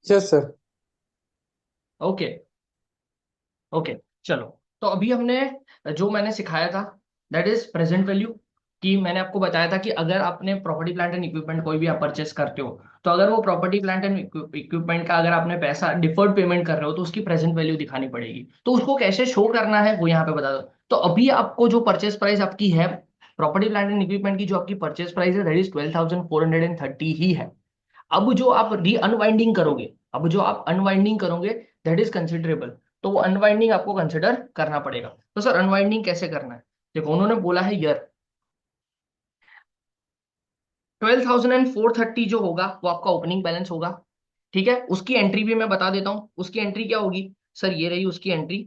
Yes sir. Okay. Okay. चलो, तो अभी हमने जो मैंने सिखाया था दैट इज प्रेजेंट वैल्यू। कि मैंने आपको बताया था कि अगर आपने प्रॉपर्टी प्लांट एंड इक्विपमेंट कोई भी आप परचेस करते हो, तो अगर वो प्रॉपर्टी प्लांट एंड इक्विपमेंट का अगर आपने पैसा डिफर्ड पेमेंट कर रहे हो तो उसकी प्रेजेंट वैल्यू दिखानी पड़ेगी। तो उसको कैसे शो करना है वो यहाँ पे बता दो। तो अभी आपको जो परचेस प्राइस आपकी है प्रॉपर्टी प्लांट एंड इक्विपमेंट की, जो आपकी परचेस प्राइस है दैट इज 12,430 ही है। अब जो आप री अनवाइंडिंग करोगे, अब जो आप अनवाइंडिंग करोगे दैट इज कंसिडरेबल। तो वो अनवाइंडिंग आपको कंसिडर करना पड़ेगा। तो सर अनवाइंडिंग कैसे करना है? देखो उन्होंने बोला है ईयर 12,430 जो होगा वो आपका ओपनिंग बैलेंस होगा। ठीक है, उसकी एंट्री भी मैं बता देता हूँ। उसकी एंट्री क्या होगी? सर ये रही उसकी entry.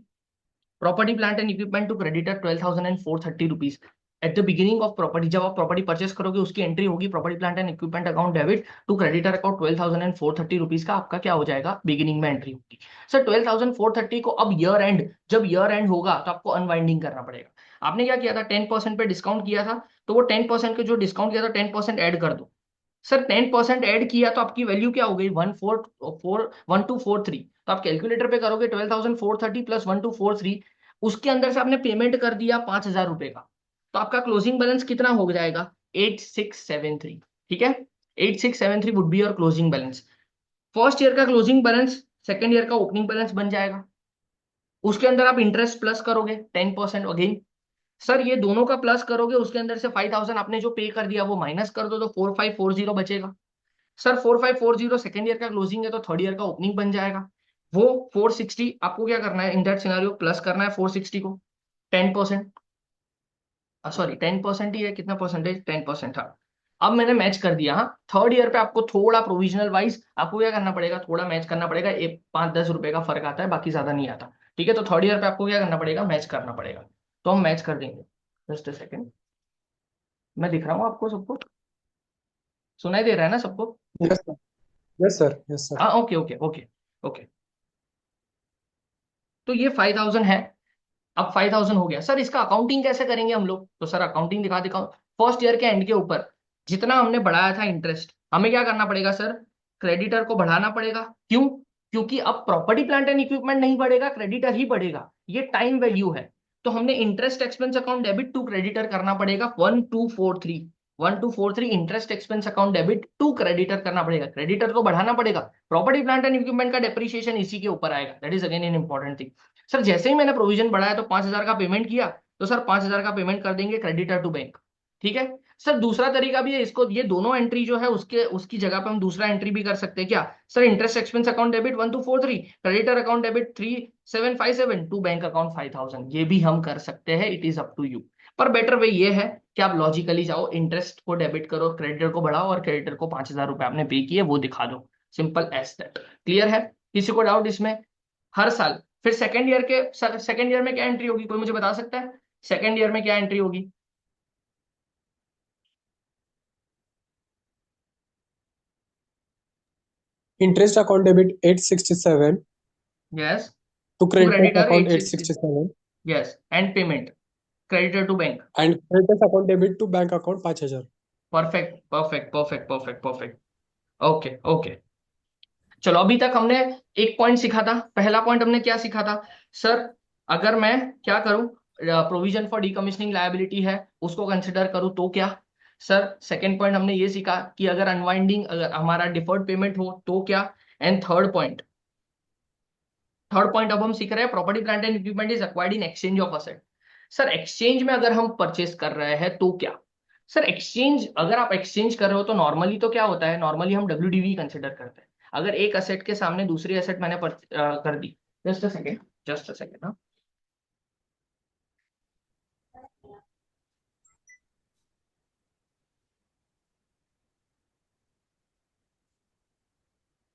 Property plant and equipment to creditor 12,430 rupees. At the beginning of property, जब आप प्रॉपर्टी परचेस करोगे उसकी एंट्री होगी property plant and equipment account debit to creditor account 12,430 rupees का आपका क्या हो जाएगा, बिगिनिंग में एंट्री होगी। सर 12,430 को अब ईयर एंड, जब ईयर एंड होगा तो आपको अनवाइंडिंग करना पड़ेगा। आपने क्या किया था, 10% पे डिस्काउंट किया था, तो वो 10% के जो डिस्काउंट किया था 10% ऐड कर दो। सर 10% ऐड किया तो आपकी वैल्यू क्या हो गई, 1243। तो आप कैलकुलेटर पे करोगे 12,430 प्लस 1243, उसके अंदर से आपने पेमेंट कर दिया 5,000 रुपए का। तो आपका क्लोजिंग बैलेंस कितना हो जाएगा, 8673। ठीक है, 8673 would be your closing balance. First year का क्लोजिंग बैलेंस सेकेंड ईयर का ओपनिंग बैलेंस बन जाएगा। उसके अंदर आप इंटरेस्ट प्लस करोगे 10% अगेन। सर ये दोनों का प्लस करोगे, उसके अंदर से 5,000 आपने जो पे कर दिया वो माइनस कर दो तो 4540 बचेगा। सर 4540 सेकेंड ईयर का क्लोजिंग है तो थर्ड ईयर का ओपनिंग बन जाएगा। वो 460 आपको क्या करना है, इन दैट सिनेरियो प्लस करना है 460 को 10%। सॉरी 10% ही है, कितना परसेंटेज, 10% था। अब मैंने मैच कर दिया। हाँ, थर्ड ईयर पे आपको थोड़ा प्रोविजनल वाइज आपको क्या करना पड़ेगा, थोड़ा मैच करना पड़ेगा। एक 5-10 रुपए का फर्क आता है, बाकी ज्यादा नहीं आता। ठीक है, तो थर्ड ईयर पे आपको क्या करना पड़ेगा, मैच करना पड़ेगा। तो हम मैच कर देंगे। जस्ट अ सेकेंड, मैं दिख रहा हूँ आपको सबको, सुनाई दे रहा है ना सबको? Yes sir. Yes sir. Yes sir. हाँ, ओके ओके ओके। ओके, तो ये 5,000 है। अब 5,000 हो गया। सर इसका अकाउंटिंग कैसे करेंगे हम लोग? तो सर अकाउंटिंग दिखा दिखा। फर्स्ट ईयर के एंड के ऊपर जितना हमने बढ़ाया था इंटरेस्ट, हमें क्या करना पड़ेगा सर, क्रेडिटर को बढ़ाना पड़ेगा। क्यों? क्योंकि अब प्रॉपर्टी प्लांट एंड इक्विपमेंट नहीं बढ़ेगा, क्रेडिटर ही बढ़ेगा। ये टाइम वैल्यू है। तो हमने interest expense account debit to creditor करना पड़ेगा 1243। 1243 interest expense account debit to creditor करना पड़ेगा, क्रेडिटर को बढ़ाना पड़ेगा। प्रॉपर्टी प्लांट एंड इक्विपमेंट का डेप्रिसिएशन इसी के ऊपर आएगा। That is again an important thing. Sir जैसे ही मैंने प्रोविजन बढ़ाया तो 5,000 का पेमेंट किया, तो सर 5,000 का पेमेंट कर देंगे क्रेडिटर टू बैंक। ठीक है। सर दूसरा तरीका भी है, इसको ये दोनों एंट्री जो है उसके उसकी जगह पे हम दूसरा एंट्री भी कर सकते हैं। क्या sir, interest expense account debit 1243, creditor account debit 3757 to bank account 5,000, ये भी हम कर सकते हैं। It is up to you. पर बेटर वे ये है कि आप लॉजिकली जाओ, इंटरेस्ट को डेबिट करो, क्रेडिटर को बढ़ाओ और क्रेडिटर को 5,000 रुपए आपने पे किए वो दिखा दो। Simple as that. क्लियर है? किसी को डाउट इसमें? हर साल फिर सेकेंड ईयर में क्या एंट्री होगी, कोई मुझे बता सकता है? सेकेंड ईयर में क्या एंट्री होगी? Interest account debit 867 yes, to to creditors creditor account 860। 867 yes, and payment creditor to bank. And creditors account debit to bank account 5,000। Perfect perfect perfect perfect perfect. Okay okay. चलो अभी तक हमने एक point सीखा था। पहला point हमने क्या सीखा था सर, अगर मैं क्या करूं, प्रोविजन फॉर डीकमिशनिंग लायबिलिटी है उसको कंसिडर करूं तो क्या? सर सेकंड पॉइंट हमने ये सीखा कि अगर अनवाइंडिंग, अगर हमारा डिफर्ड पेमेंट हो तो क्या? एंड थर्ड पॉइंट अब हम सीख रहे हैं, property plant and equipment is acquired in exchange of asset. Sir exchange में अगर हम परचेस कर रहे हैं तो क्या? सर एक्सचेंज, अगर आप एक्सचेंज कर रहे हो तो नॉर्मली तो क्या होता है, नॉर्मली हम WDV कंसिडर करते हैं। अगर एक असेट के सामने दूसरी असेट मैंने कर दी। Just a second, just a second ना।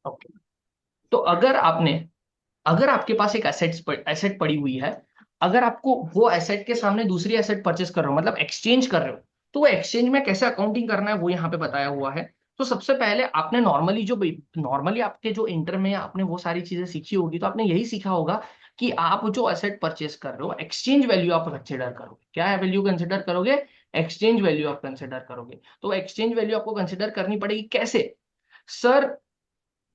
ओके। तो अगर आपके पास एक एसेट पड़ी हुई है, अगर आपको वो एसेट के सामने दूसरी एसेट परचेस कर रहे हो, मतलब एक्सचेंज कर रहे हो, तो वो एक्सचेंज में कैसे अकाउंटिंग करना है वो यहाँ पे बताया हुआ है। तो सबसे पहले आपने नॉर्मली आपके जो इंटर में आपने वो सारी चीजें सीखी होगी, तो आपने यही सीखा होगा कि आप जो एसेट परचेस कर रहे हो एक्सचेंज वैल्यू आप कंसिडर करोगे। क्या है वैल्यू कंसिडर करोगे? एक्सचेंज वैल्यू आप कंसिडर करोगे। तो एक्सचेंज वैल्यू आपको कंसिडर करनी पड़ेगी कैसे? सर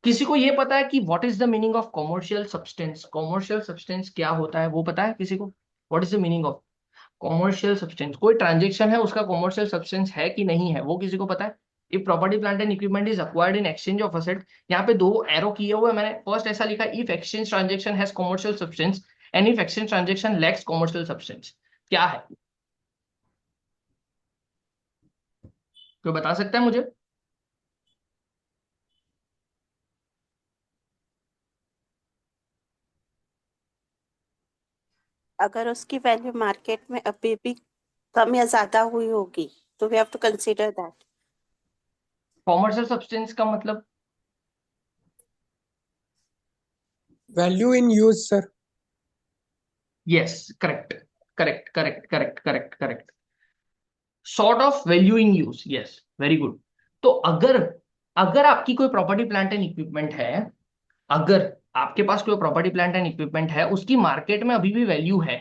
किसी को ये पता है कि what is the meaning of commercial substance? Commercial substance क्या होता है वो पता है किसी को? What is the meaning of commercial substance? कोई ट्रांजेक्शन है उसका कॉमर्शियल सब्सटेंस है कि नहीं है, वो किसी को पता है? If property plant and equipment is acquired in exchange of asset, यहाँ पे दो एरो किए हुए हैं मैंने। फर्स्ट ऐसा लिखा, if exchange transaction has commercial substance and if exchange transaction lakhs commercial substance. क्या है, कोई बता सकता है मुझे? अगर उसकी वैल्यू मार्केट में अभी भी कम या ज्यादा हुई होगी तो we have to consider that. Commercial substance का मतलब? Value in use sir. Yes, correct correct correct correct correct correct. Sort of value in use, yes, very good. तो अगर अगर आपकी कोई प्रॉपर्टी प्लांट एंड इक्विपमेंट है, अगर आपके पास कोई प्रॉपर्टी प्लांट एंड इक्विपमेंट है, उसकी मार्केट में अभी भी वैल्यू है,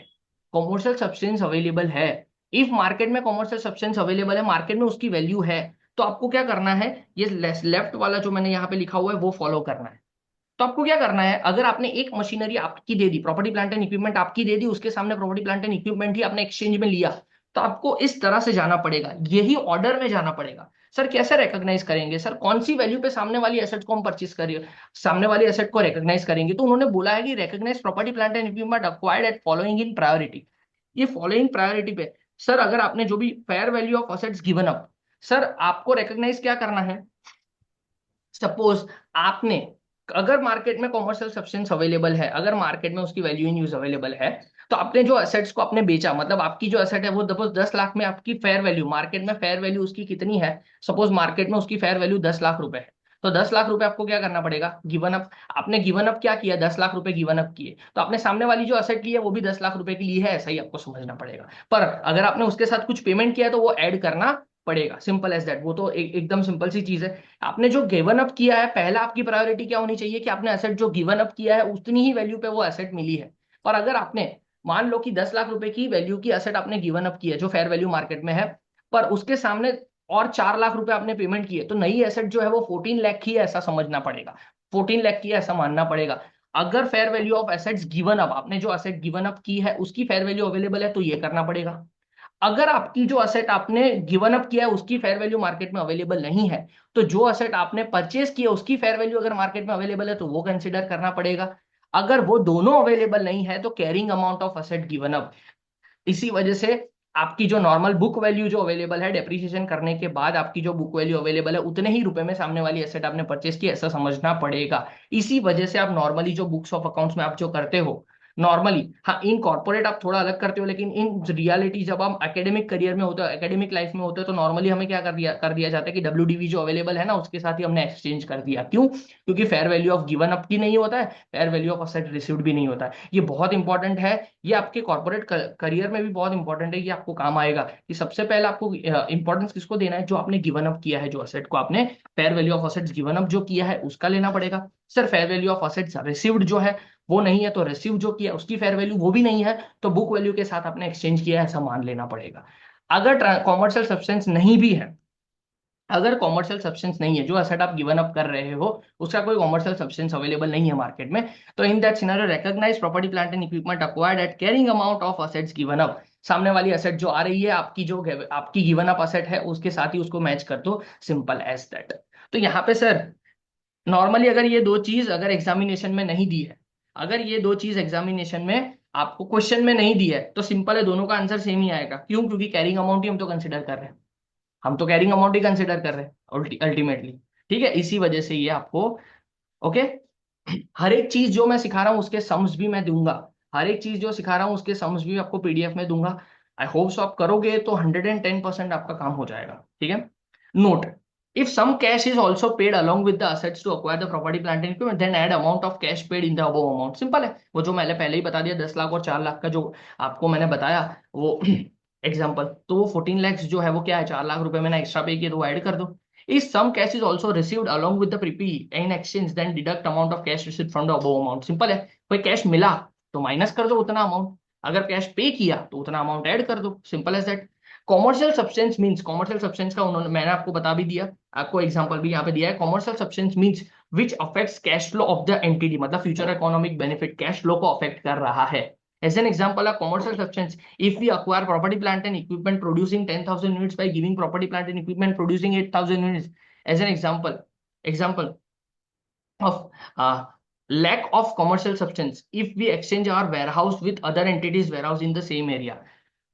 कॉमर्शियल सब्सटेंस अवेलेबल है, इफ मार्केट में कॉमर्शियल सब्सटेंस अवेलेबल है, मार्केट में उसकी वैल्यू है, तो आपको क्या करना है? ये लेफ्ट वाला जो मैंने यहाँ पे लिखा हुआ है वो फॉलो करना है। तो आपको क्या करना है, अगर आपने एक मशीनरी आपकी दे दी, प्रॉपर्टी प्लांट एंड इक्विपमेंट आपकी दे दी, उसके सामने प्रॉपर्टी प्लांट एंड इक्विपमेंट ही आपने एक्सचेंज में लिया, तो आपको इस तरह से जाना पड़ेगा, यही ऑर्डर में जाना पड़ेगा। सर कैसे रिकॉग्नाइज करेंगे? सर कौन सी वैल्यू पे सामने वाली एसेट को हम परचेस करिए, सामने वाली एसेट को रिकॉग्नाइज करेंगे? तो उन्होंने बोला है कि recognise property plant and equipment acquired at following in priority. ये फॉलोइंग प्रायोरिटी पे, सर अगर आपने जो भी fair value of assets given up, sir आपको रिकॉग्नाइज क्या करना है? सपोज आपने, अगर मार्केट में कॉमर्शियल सब्सटेंस अवेलेबल है, अगर मार्केट में उसकी वैल्यू इन यूज अवेलेबल है, तो आपने जो एसेट्स को आपने बेचा, मतलब आपकी जो एसेट है वो सपोज 10 लाख में, आपकी फेयर वैल्यू, मार्केट में फेयर वैल्यू उसकी कितनी है? सपोज मार्केट में उसकी फेयर वैल्यू 10 लाख रुपए है। तो 10 लाख रुपए आपको क्या करना पड़ेगा? Given up. आपने गिवन अप क्या किया? 10 लाख रुपए गिवन अप किए, तो आपने सामने वाली जो एसेट ली है वो भी 10 लाख रुपए की ली है, ऐसा ही आपको समझना पड़ेगा। पर अगर आपने उसके साथ कुछ पेमेंट किया है तो वो ऐड करना पड़ेगा, सिंपल एज दैट। वो तो एकदम सिंपल सी चीज है। आपने जो गिवन अप किया है, पहला आपकी प्रायोरिटी क्या होनी चाहिए कि आपने एसेट जो गिवन अप किया है उतनी ही वैल्यू पे वो एसेट मिली है। और अगर आपने, मान लो कि 10 लाख रुपए की वैल्यू की एसेट आपने गिवन अप की है जो फेयर वैल्यू मार्केट में है, पर उसके सामने और 4 लाख रुपए आपने पेमेंट किए, तो नई एसेट जो है वो 14 लाख की है, ऐसा समझना पड़ेगा। 14 लाख की है ऐसा मानना पड़ेगा। अगर fair value of assets given up, आपने जो एसेट गिवन अप की है उसकी फेयर वैल्यू अवेलेबल है, तो ये करना पड़ेगा। अगर आपकी जो असेट आपने गिवन अप किया है उसकी फेयर वैल्यू मार्केट में अवेलेबल नहीं है, तो जो असेट आपने परचेस किया उसकी फेयर वैल्यू अगर मार्केट में अवेलेबल है तो वो कंसिडर करना पड़ेगा। अगर वो दोनों अवेलेबल नहीं है तो carrying amount of asset given up. इसी वजह से आपकी जो नॉर्मल बुक वैल्यू जो अवेलेबल है, डेप्रिसिएशन करने के बाद आपकी जो बुक वैल्यू अवेलेबल है उतने ही रुपए में सामने वाली एसेट आपने परचेस की, ऐसा समझना पड़ेगा। इसी वजह से आप नॉर्मली जो बुक्स ऑफ अकाउंट्स में आप जो करते हो नॉर्मली, हाँ इन कॉर्पोरेट आप थोड़ा अलग करते हो, लेकिन इन रियलिटी जब हम एकेडमिक करियर में होते हो, एकेडमिक लाइफ में होते हो, तो नॉर्मली हमें क्या कर दिया जाता है कि WDV जो अवेलेबल है ना उसके साथ ही हमने एक्सचेंज कर दिया। क्यों? क्योंकि fair value of given up भी नहीं होता है, fair value of asset received भी नहीं होता है। ये बहुत इंपॉर्टेंट है, ये आपके कॉर्पोरेट करियर में भी बहुत इंपॉर्टेंट है, ये आपको काम आएगा कि सबसे पहले आपको इंपॉर्टेंस किसको देना है? जो आपने गिवन अप किया है, जो असेट को आपने fair value of assets given up जो किया है उसका लेना पड़ेगा। Sir fair value of assets received जो है वो नहीं है, तो रिसीव जो किया उसकी फेयर वैल्यू वो भी नहीं है, तो बुक वैल्यू के साथ आपने एक्सचेंज किया है ऐसा मान लेना पड़ेगा। अगर कॉमर्शियल सब्सटेंस नहीं भी है, अगर कॉमर्शियल सब्सटेंस नहीं है, जो एसेट आप गिवन अप कर रहे हो उसका कोई कॉमर्शियल सब्सटेंस अवेलेबल नहीं है मार्केट में, तो in that scenario recognise property plant and equipment acquired at carrying amount of assets given up. सामने वाली एसेट जो आ रही है आपकी, जो आपकी गिवन अप एसेट है उसके साथ ही उसको मैच कर दो, सिंपल एज दैट। तो यहाँ पे सर नॉर्मली अगर ये दो चीज अगर एग्जामिनेशन में नहीं दी है, अगर ये दो चीज एग्जामिनेशन में आपको क्वेश्चन में नहीं दी है, तो सिंपल है, दोनों का आंसर सेम ही आएगा। क्यों? क्योंकि कैरिंग अमाउंट ही हम तो कंसिडर कर रहे हैं, हम तो कैरिंग अमाउंट ही कंसिडर कर रहे हैं अल्टीमेटली। ठीक है, इसी वजह से ये आपको, ओके, हर एक चीज जो मैं सिखा रहा हूँ उसके सम्स भी मैं दूंगा, हर एक चीज जो सिखा रहा हूँ उसके सम्स भी आपको PDF में दूंगा। आई होप सो आप करोगे तो 110% आपका काम हो जाएगा। ठीक है, note, if some cash is also paid along with the assets to acquire the property plant and equipment, then add amount of cash paid in the above amount। Simple है, वो जो मैंने पहले ही बता दिया 10 लाख और 4 लाख का जो आपको मैंने बताया वो एग्जाम्पल, तो वो 14 lakhs जो है वो क्या है, 4 लाख रुपए मैंने एक्स्ट्रा पे किया तो वो ऐड कर दो। If some cash is also received along with the prepay in exchange, then deduct amount of cash received from the above amount। Simple है, कोई कैश मिला तो माइनस कर दो उतना अमाउंट, अगर कैश पे किया तो उतना अमाउंट ऐड कर दो, simple as that. Commercial substance का उन्होंने मैंने आपको बता भी दिया, आपको एग्जांपल भी यहाँ पे दिया है। Commercial substance means which affects cash flow of the entity, मतलब future economic benefit cash flow को अफेक्ट कर रहा है। As an example, a commercial substance, if we acquire property, plant and equipment producing 10,000 units by giving property, plant and equipment producing 8,000 units, as an example of lack of commercial substance, if we exchange our warehouse with other entities warehouse in the same area।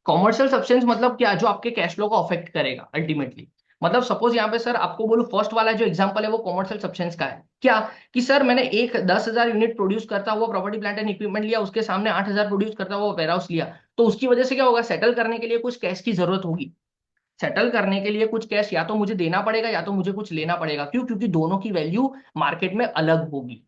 Commercial substance मतलब क्या, जो आपके cash flow को affect करेगा ultimately. मतलब suppose यहाँ पे sir आपको बोलूं, फर्स्ट वाला जो एग्जांपल है वो कॉमर्शियल सब्सटेंस का है, क्या कि सर मैंने एक 10,000 यूनिट प्रोड्यूस करता हुआ प्रॉपर्टी प्लांट एंड इक्विपमेंट लिया, उसके सामने 8,000 प्रोड्यूस करता हुआ वेयर हाउस लिया, तो उसकी वजह से क्या होगा, सेटल करने के लिए कुछ कैश की जरूरत होगी। सेटल करने के लिए कुछ कैश या तो मुझे देना पड़ेगा या तो मुझे कुछ लेना पड़ेगा। क्यों? क्योंकि दोनों की वैल्यू मार्केट में अलग होगी।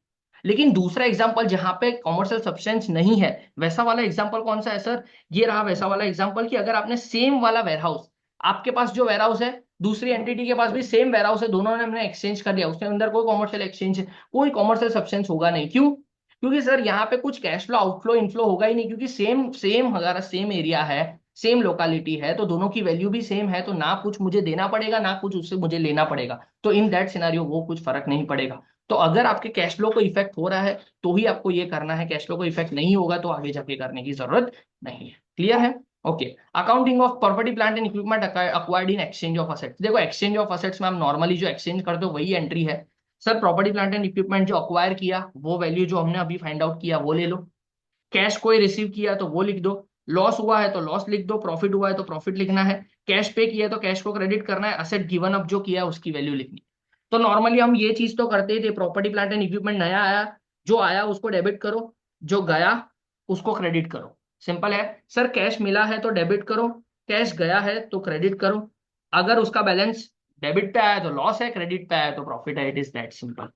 लेकिन दूसरा एग्जांपल जहां पे कॉमर्शियल सब्सटेंस नहीं है, वैसा वाला एग्जांपल कौन सा है सर, ये रहा वैसा वाला एग्जांपल कि अगर आपने सेम वाला वेयरहाउस, आपके पास जो वेयरहाउस है दूसरी एंटिटी के पास भी सेम वेयरहाउस है, दोनों ने हमने एक्सचेंज कर लिया, उसके अंदर कोई कॉमर्शियल एक्सचेंज, कोई कॉमर्शियल सब्सटेंस होगा नहीं। क्यों? क्योंकि सर यहाँ पे कुछ कैश फ्लो आउटफ्लो इनफ्लो होगा ही नहीं, क्योंकि सेम सेम अगर सेम एरिया है, सेम लोकालिटी है, तो दोनों की वैल्यू भी सेम है, तो ना कुछ मुझे देना पड़ेगा ना कुछ उससे मुझे लेना पड़ेगा, तो इन दैट सिनेरियो वो कुछ फर्क नहीं पड़ेगा। तो अगर आपके कैश फ्लो को इफेक्ट हो रहा है तो ही आपको ये करना है, कैश फ्लो को इफेक्ट नहीं होगा तो आगे जाके करने की जरूरत नहीं है। क्लियर है? Okay. Accounting of property plant and equipment acquired in exchange of assets. देखो एक्सचेंज ऑफ असेट्स में हम नॉर्मली जो एक्सचेंज करते हो वही एंट्री है। Sir property plant and equipment जो अक्वायर किया वो वैल्यू जो हमने अभी फाइंड आउट किया वो ले लो, कैश कोई रिसीव किया तो वो लिख दो, लॉस हुआ है तो लॉस लिख दो, प्रॉफिट हुआ है तो प्रॉफिट लिखना है, कैश पे किया तो कैश को क्रेडिट करना है, असेट गिवन अप जो किया उसकी वैल्यू लिखनी। तो नॉर्मली हम ये चीज तो करते ही थे, प्रॉपर्टी प्लांट एंड इक्विपमेंट नया आया, जो आया उसको डेबिट करो, जो गया उसको क्रेडिट करो। सिंपल है। सर कैश मिला है तो डेबिट करो, कैश गया है तो क्रेडिट करो, अगर उसका बैलेंस डेबिट पे आया तो लॉस है, क्रेडिट पे आया तो प्रॉफिट है। It is that simple.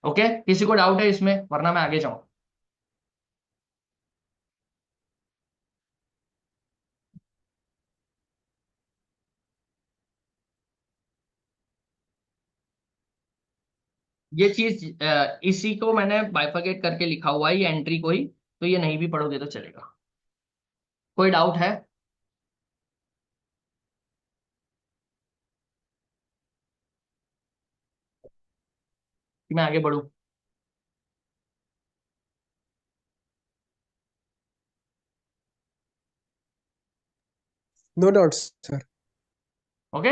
Okay, किसी को डाउट है इसमें, वरना मैं आगे जाऊं। ये चीज इसी को मैंने बाइफरकेट करके लिखा हुआ है, ये एंट्री को ही, तो ये नहीं भी पढ़ोगे तो चलेगा। कोई डाउट है? कि मैं आगे बढ़ूं? No doubt sir. Okay.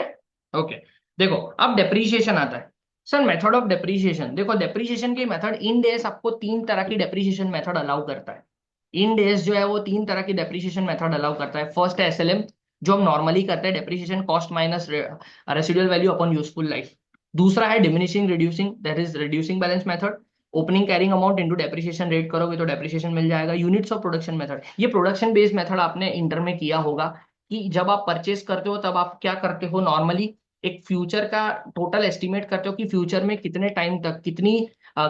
Okay. देखो अब डेप्रीशिएशन आता है। सर मेथड ऑफ डेप्रीशिएशन, देखो डेप्रीशिएशन की मेथड, इन डेज आपको 3 तरह की डेप्रीशिएशन मेथड अलाउ करता है। इन डेज जो है वो 3 तरह की डेप्रीशिएशन मेथड अलाउ करता है। फर्स्ट है एसएलएम, जो हम नॉर्मली करते हैं, depreciation cost minus residual value upon useful life. दूसरा है diminishing reducing, that is reducing balance method, opening carrying amount into depreciation rate करोगे तो डेप्रीशिएशन मिल जाएगा। यूनिट्स ऑफ प्रोडक्शन मेथड, ये प्रोडक्शन बेस्ड मेथड आपने इंटर में किया होगा कि जब आप परचेस करते हो तब आप क्या करते हो, नॉर्मली एक फ्यूचर का टोटल एस्टिमेट करते हो कि फ्यूचर में कितने टाइम तक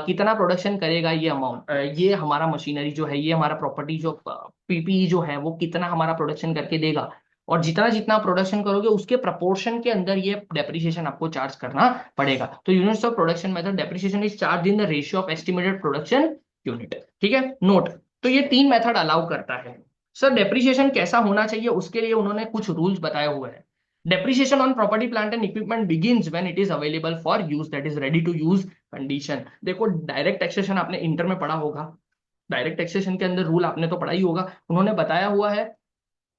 कितना प्रोडक्शन करेगा ये अमाउंट, ये हमारा मशीनरी जो है, ये हमारा प्रॉपर्टी जो पीपीई जो है वो कितना हमारा प्रोडक्शन करके देगा, और जितना जितना प्रोडक्शन करोगे उसके प्रपोर्शन के अंदर ये डेप्रिसिएशन आपको चार्ज करना पड़ेगा। तो units of production method, depreciation is charge in the ratio of estimated production unit. ठीक है, नोट। तो ये 3 मेथड अलाउ करता है। सर डेप्रिसिएशन कैसा होना चाहिए, उसके लिए उन्होंने कुछ रूल्स बताए हुए हैं। Depreciation on property plant and equipment begins when it is available for use, that is ready to use condition. देखो डायरेक्ट टैक्सेशन आपने इंटर में पढ़ा होगा, डायरेक्ट टैक्सेशन के अंदर रूल आपने तो पढ़ा ही होगा। उन्होंने बताया हुआ है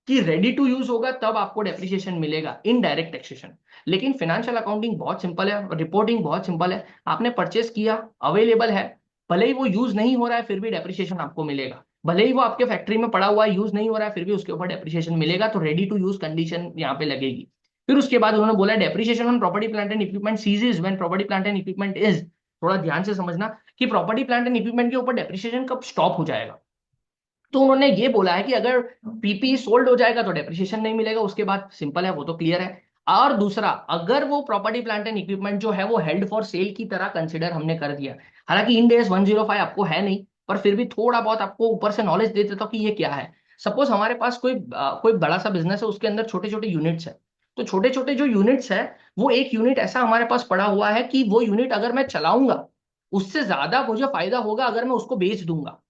कि रेडी टू यूज होगा तब आपको डेप्रिसिएशन मिलेगा इन डायरेक्ट टैक्सेशन। लेकिन फाइनेंशियल अकाउंटिंग बहुत सिंपल है, रिपोर्टिंग बहुत सिंपल है। आपने परचेस किया, अवेलेबल है, भले ही वो यूज नहीं हो रहा है फिर भी डेप्रिसिएशन आपको मिलेगा, भले ही वो आपके फैक्ट्री में पड़ा हुआ है, यूज नहीं हो रहा है, फिर भी उसके ऊपर डेप्रिसिएशन मिलेगा। तो रेडी टू यूज कंडीशन यहाँ पे लगेगी। फिर उसके बाद उन्होंने बोला depreciation on property plant and equipment ceases when property plant and equipment is, थोड़ा ध्यान से समझना कि प्रॉपर्टी प्लांट एंड इक्विपमेंट के ऊपर डेप्रिसिएशन कब स्टॉप हो जाएगा। तो उन्होंने ये बोला है कि अगर पीपी सोल्ड हो जाएगा तो डेप्रिसिएशन नहीं मिलेगा, उसके बाद सिंपल है, वो तो क्लियर है। और दूसरा, अगर वो प्रॉपर्टी प्लांट एंड इक्विपमेंट जो है वो हेल्ड फॉर सेल की तरह कंसिडर हमने कर दिया, हालांकि इन डेज 105 आपको है नहीं, पर फिर भी थोड़ा बहुत आपको ऊपर से नॉलेज दे देता हूं कि ये क्या है। सपोज हमारे पास कोई बड़ा सा बिजनेस है, उसके अंदर छोटे छोटे यूनिट्स है, तो छोटे छोटे जो यूनिट्स है, वो एक यूनिट ऐसा हमारे पास पड़ा हुआ है कि वो यूनिट अगर मैं चलाऊंगा उससे ज्यादा मुझे फायदा होगा अगर मैं उसको बेच दूंगा।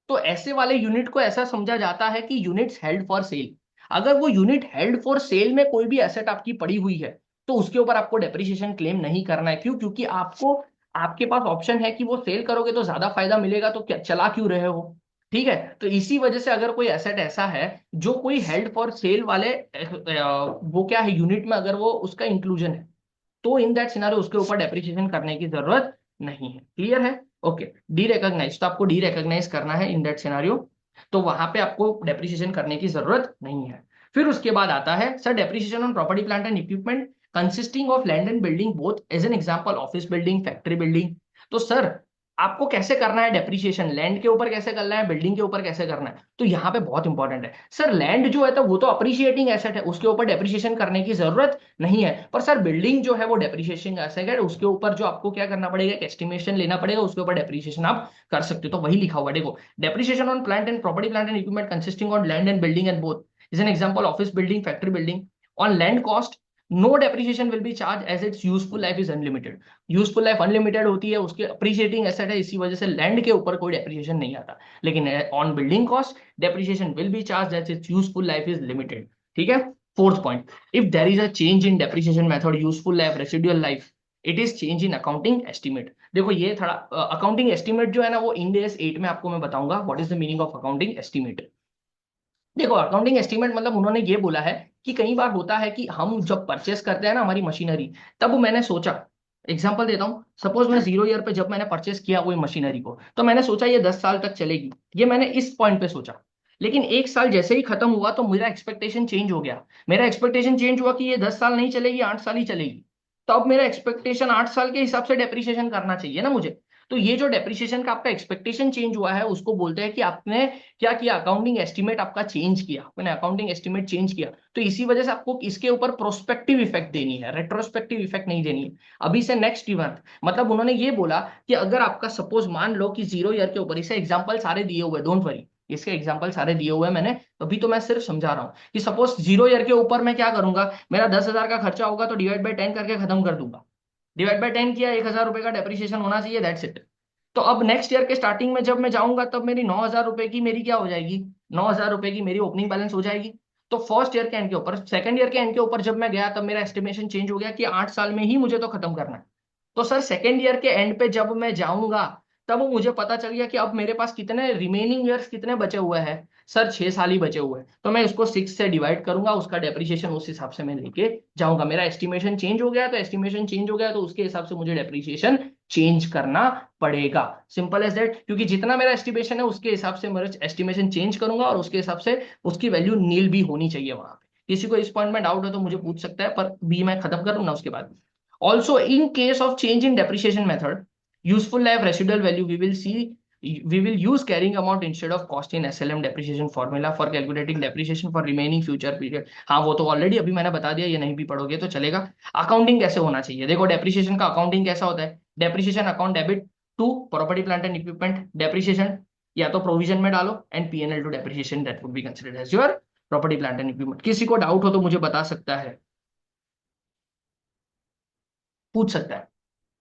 तो ऐसे वाले यूनिट को ऐसा समझा जाता है कि यूनिट्स हेल्ड फॉर सेल। अगर वो यूनिट हेल्ड फॉर सेल में कोई भी एसेट आपकी पड़ी हुई है तो उसके ऊपर आपको डेप्रिसिएशन क्लेम नहीं करना है। क्यों? क्योंकि आपको, आपके पास ऑप्शन है कि वो सेल करोगे तो ज्यादा फायदा मिलेगा, तो क्या चला क्यों रहे हो? ठीक है, तो इसी वजह से अगर कोई एसेट ऐसा है जो कोई हेल्ड फॉर सेल वाले वो क्या है यूनिट में, अगर वो उसका इंक्लूजन है, तो इन दैट सिनारियो उसके ऊपर डेप्रिसिएशन करने की जरूरत नहीं है। क्लियर है? ओके। डी रिकॉग्नाइज, तो आपको डी रिकॉग्नाइज करना है इन दैट सिनारियो, तो वहां पे आपको डेप्रिसिएशन करने की जरूरत नहीं है। फिर उसके बाद आता है sir depreciation on property plant and equipment consisting of land and building both, as an example office building, factory building. तो सर आपको कैसे करना है डेप्रिसिएशन, लैंड के ऊपर कैसे करना है, बिल्डिंग के ऊपर कैसे करना है? तो यहाँ पे बहुत इंपॉर्टेंट है सर, लैंड जो है तो वो तो अप्रिशिएटिंग एसेट है, उसके ऊपर डेप्रिसिएशन करने की जरूरत नहीं है। पर सर बिल्डिंग जो है वो डेप्रिसिएशन एसेट है, उसके ऊपर जो आपको क्या करना पड़ेगा, एक एस्टिमेशन लेना पड़ेगा, उसके ऊपर डेप्रिसिएशन आप कर सकते हो। तो वही लिखा हुआ देखो, depreciation on plant and property plant and equipment consisting on land and building and both, is an example office building, factory building. On land cost no depreciation will be charge as its useful life is unlimited. Useful life unlimited होती है, उसके appreciating asset है, इसी वजह से land के ऊपर कोई डेप्रिसिएशन नहीं आता। लेकिन on building cost depreciation will be charge as its useful life is limited. ठीक है। Fourth point, if there is a change in depreciation method, useful life, residual life, it is change in accounting estimate. देखो ये थोड़ा accounting estimate जो है ना, वो end S 8 में आपको मैं बताऊंगा what is the meaning of accounting estimate. देखो अकाउंटिंग एस्टिमेट मतलब उन्होंने ये बोला है कि कई बार होता है कि हम जब परचेस करते हैं ना हमारी मशीनरी, तब मैंने सोचा, एग्जांपल देता हूँ, सपोज मैं 0 ईयर पे जब मैंने परचेस किया कोई मशीनरी को, तो मैंने सोचा ये 10 साल तक चलेगी, ये मैंने इस पॉइंट पे सोचा। लेकिन 1 साल जैसे ही खत्म हुआ तो मेरा एक्सपेक्टेशन चेंज हो गया। मेरा एक्सपेक्टेशन चेंज हुआ कि ये 10 साल नहीं चलेगी, 8 साल ही चलेगी। तो अब मेरा एक्सपेक्टेशन 8 साल के हिसाब से डेप्रिसिएशन करना चाहिए ना मुझे। तो ये जो डेप्रिसिएशन का आपका एक्सपेक्टेशन चेंज हुआ है उसको बोलते हैं कि आपने क्या किया, अकाउंटिंग एस्टिमेट आपका चेंज किया, आपने अकाउंटिंग एस्टिमेट चेंज किया। तो इसी वजह से आपको इसके ऊपर प्रोस्पेक्टिव इफेक्ट देनी है, रेट्रोस्पेक्टिव इफेक्ट नहीं देनी है। अभी से नेक्स्ट ईयर, मतलब उन्होंने ये बोला कि अगर आपका सपोज मान लो कि 0 ईयर के ऊपर, इसे एग्जाम्पल सारे दिए हुए, डोंट वरी, इसके एग्जाम्पल सारे दिए हुए हैं मैंने, अभी तो मैं सिर्फ समझा रहा हूँ कि सपोज 0 ईयर के ऊपर मैं क्या करूंगा, मेरा 10,000 का खर्चा होगा तो डिवाइड बाई 10 करके खत्म कर दूंगा। डिवाइड बाई 10 किया, 1,000 रुपए का डेप्रिसिएशन होना चाहिए, दैट्स इट। तो अब नेक्स्ट ईयर के स्टार्टिंग में जब मैं जाऊंगा तब मेरी 9,000 रुपए की मेरी क्या हो जाएगी, 9,000 रुपए की मेरी ओपनिंग बैलेंस हो जाएगी। तो फर्स्ट ईयर के एंड के ऊपर, सेकंड ईयर के एंड के ऊपर जब मैं गया तब मेरा एस्टिमेशन चेंज हो गया कि 8 साल में ही मुझे तो खत्म करना है। तो सर सेकेंड ईयर के एंड पे जब मैं जाऊंगा तब मुझे पता चल गया कि अब मेरे पास कितने रिमेनिंग ईयर्स कितने बचे हुए हैं, सर 6 साल ही बचे हुए हैं। तो मैं उसको 6 से डिवाइड करूंगा, उसका डेप्रिसिएशन उस हिसाब से मैं लेके जाऊंगा। मेरा एस्टिमेशन चेंज हो गया, तो एस्टिमेशन चेंज हो गया तो उसके हिसाब से मुझे डेप्रिसिएशन चेंज करना पड़ेगा। सिंपल एज दैट, क्योंकि जितना मेरा एस्टिमेशन है उसके हिसाब से मेरा एस्टिमेशन चेंज करूंगा और उसके हिसाब से उसकी वैल्यू नील भी होनी चाहिए वहां पे। किसी को इस पॉइंट में डाउट है तो मुझे पूछ सकता है, पर बी मैं खत्म करूँ ना उसके बाद। Also, in case of change in depreciation method, useful life residual value, we will use carrying amount instead of cost in SLM depreciation formula for calculating depreciation for remaining future period। हाँ वो तो already अभी मैंने बता दिया, ये नहीं भी पढ़ोगे तो चलेगा। अकाउंटिंग कैसे होना चाहिए, देखो डेप्रिसिएशन का अकाउंटिंग कैसा होता है, depreciation account debit to property plant and equipment depreciation, या तो प्रोविजन में डालो and PNL to depreciation, that would be considered as your property plant and equipment. किसी को डाउट हो तो मुझे बता सकता है, पूछ सकता है।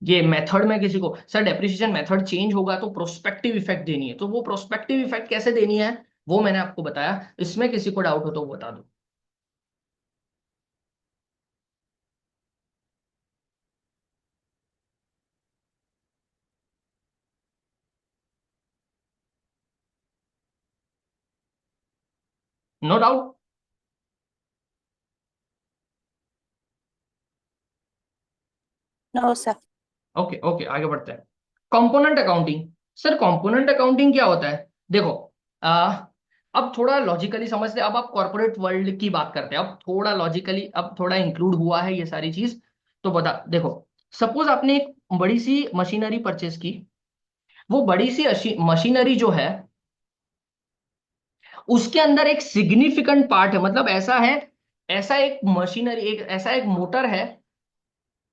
ये मेथड में किसी को, सर डेप्रिसिएशन मेथड चेंज होगा तो प्रोस्पेक्टिव इफेक्ट देनी है, तो वो प्रोस्पेक्टिव इफेक्ट कैसे देनी है वो मैंने आपको बताया। इसमें किसी को डाउट हो तो वो बता दो। No doubt. No sir. Okay okay, आगे बढ़ते हैं। Component accounting, sir component accounting क्या होता है? देखो आ, अब थोड़ा लॉजिकली समझते हैं। अब आप कॉर्पोरेट वर्ल्ड की बात करते हैं, अब थोड़ा लॉजिकली, अब थोड़ा इंक्लूड हुआ है ये सारी चीज। तो बता देखो, सपोज आपने एक बड़ी सी मशीनरी परचेस की, वो बड़ी सी मशीनरी जो है उसके अंदर एक सिग्निफिकेंट पार्ट है, मतलब ऐसा है, ऐसा एक मशीनरी, एक ऐसा एक मोटर है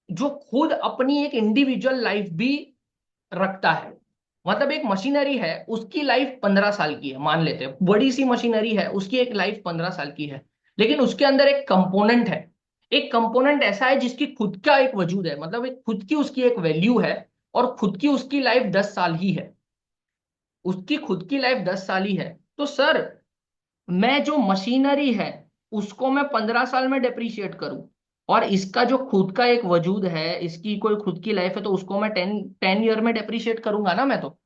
जो खुद अपनी एक इंडिविजुअल लाइफ भी रखता है। मतलब एक मशीनरी है उसकी लाइफ 15 साल की है, मान लेते हैं बड़ी सी मशीनरी है उसकी एक लाइफ 15 साल की है, लेकिन उसके अंदर एक कंपोनेंट है, एक कंपोनेंट ऐसा है जिसकी खुद का एक वजूद है, मतलब एक खुद की उसकी एक वैल्यू है, और खुद की उसकी लाइफ 10 साल ही है, उसकी खुद की लाइफ 10 साल ही है। तो सर मैं जो मशीनरी है उसको मैं 15 साल में डेप्रिशिएट करूं, और इसका जो खुद का एक वजूद है, इसकी कोई खुद की लाइफ है, तो उसको मैं 10 ईयर में डेप्रिशिएट करूंगा ना मैं, तो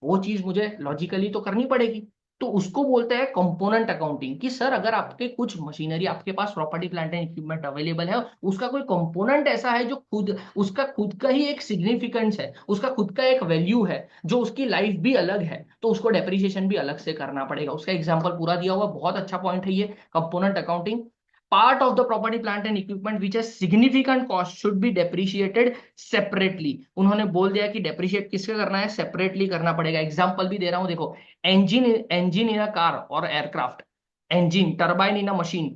वो चीज मुझे लॉजिकली तो करनी पड़ेगी। तो उसको बोलते हैं कंपोनेंट अकाउंटिंग, कि सर अगर आपके कुछ मशीनरी, आपके पास property plant and equipment available है, उसका कोई कंपोनेंट ऐसा है जो खुद, उसका खुद का ही एक सिग्निफिकेंस है, उसका खुद का एक वैल्यू है, जो उसकी लाइफ भी अलग है, तो उसको डेप्रिसिएशन भी अलग से करना पड़ेगा। उसका एग्जाम्पल पूरा दिया हुआ, बहुत अच्छा पॉइंट है ये component accounting. Part of the property plant and equipment which has significant cost should be depreciated separately. उन्होंने बोल दिया कि डेप्रिशिएट किसके करना है, सेपरेटली करना पड़ेगा। एग्जांपल भी दे रहा हूं, देखो, engine engine in a car or aircraft, engine turbine in a machine,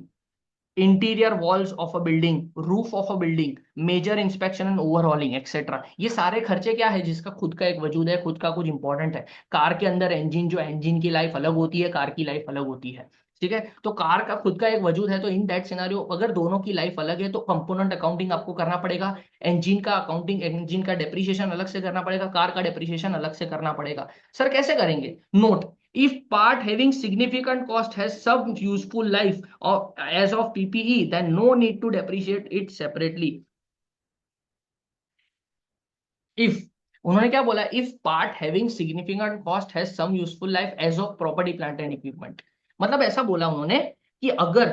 interior walls of a building, roof of a building, major inspection and overhauling etc, ये सारे खर्चे क्या है, जिसका खुद का एक वजूद है, खुद का कुछ इंपॉर्टेंट है। कार के अंदर इंजन, जो इंजन की लाइफ अलग होती है, कार की लाइफ अलग होती है, ठीक है। तो कार का खुद का एक वजूद है, तो इन दैट सिनेरियो अगर दोनों की लाइफ अलग है तो कंपोनेंट अकाउंटिंग आपको करना पड़ेगा। इंजन का अकाउंटिंग, इंजन का डेप्रिसिएशन अलग से करना पड़ेगा, कार का डेप्रिसिएशन अलग से करना पड़ेगा। सर कैसे करेंगे? Note, if part having significant cost has some useful life or as of PPE, then no need to depreciate it separately. If, उन्होंने क्या बोला, if part having significant cost has some useful life as of property plant and equipment, मतलब ऐसा बोला उन्होंने कि अगर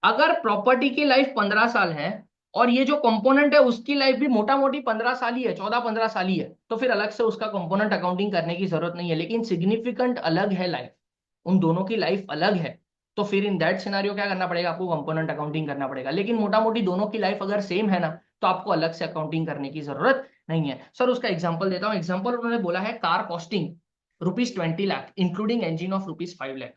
अगर प्रॉपर्टी की लाइफ 15 साल है, और ये जो कंपोनेंट है उसकी लाइफ भी मोटा मोटी 15 साल ही है, 14-15 साल ही है, तो फिर अलग से उसका कंपोनेंट अकाउंटिंग करने की जरूरत नहीं है। लेकिन सिग्निफिकेंट अलग है लाइफ, उन दोनों की लाइफ अलग है, तो फिर इन दैट सिनेरियो क्या करना पड़ेगा, आपको कंपोनेंट अकाउंटिंग करना पड़ेगा। लेकिन मोटा मोटी दोनों की लाइफ अगर सेम है ना, तो आपको अलग से अकाउंटिंग करने की जरूरत नहीं है। सर उसका एग्जांपल देता हूं। एग्जांपल उन्होंने बोला है car costing ₹20 lakh including engine of ₹5 lakh.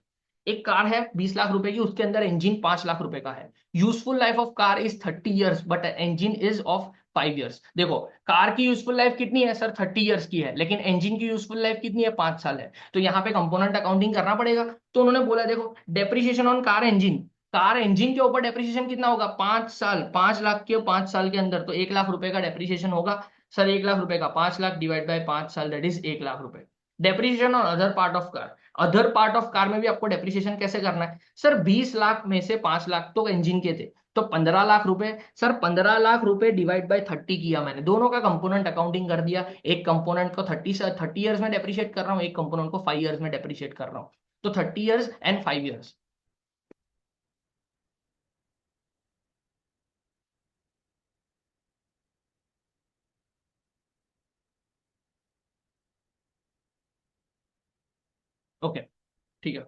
एक कार है 20 लाख रुपए की, उसके अंदर इंजन 5 लाख रुपए का है। Useful life of car is 30 years but engine is of 5 years. देखो, कार की यूजफुल लाइफ कितनी है सर, 30 ईयर्स की है, लेकिन इंजन की यूजफुल लाइफ कितनी है, 5 साल है। तो यहाँ पे कंपोनेंट अकाउंटिंग करना पड़ेगा। तो उन्होंने बोला देखो, depreciation on car engine, car engine के ऊपर डेप्रिसिएशन कितना होगा, 5 साल, 5 लाख के 5 साल के अंदर, तो 1 लाख रुपए का डेप्रिसिएशन होगा। सर 1 लाख रुपए का 5 लाख डिवाइड बाय 5 साल, दैट इज 1 लाख रुपए। Depreciation on other part of car, other part of car में भी आपको डेप्रिसिएशन कैसे करना है सर, 20 लाख में से 5 लाख तो इंजन के थे, तो 15 लाख रुपए। सर 15 लाख रुपए डिवाइड बाय 30 किया मैंने, दोनों का कंपोनेंट अकाउंटिंग कर दिया। एक कंपोनेंट को 30 ईयर्स में डेप्रिशिएट कर रहा हूँ, एक कंपोनेंट को 5 ईयर्स में डेप्रिशिएट कर रहा हूँ, तो 30 ईयर्स एंड 5 ईयर्स। ओके, ठीक है,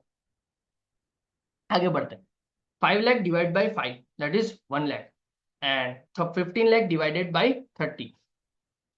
आगे बढ़ते हैं। 5 lakh divide by 5, that is 1 lakh, and 15 lakh divided by 30,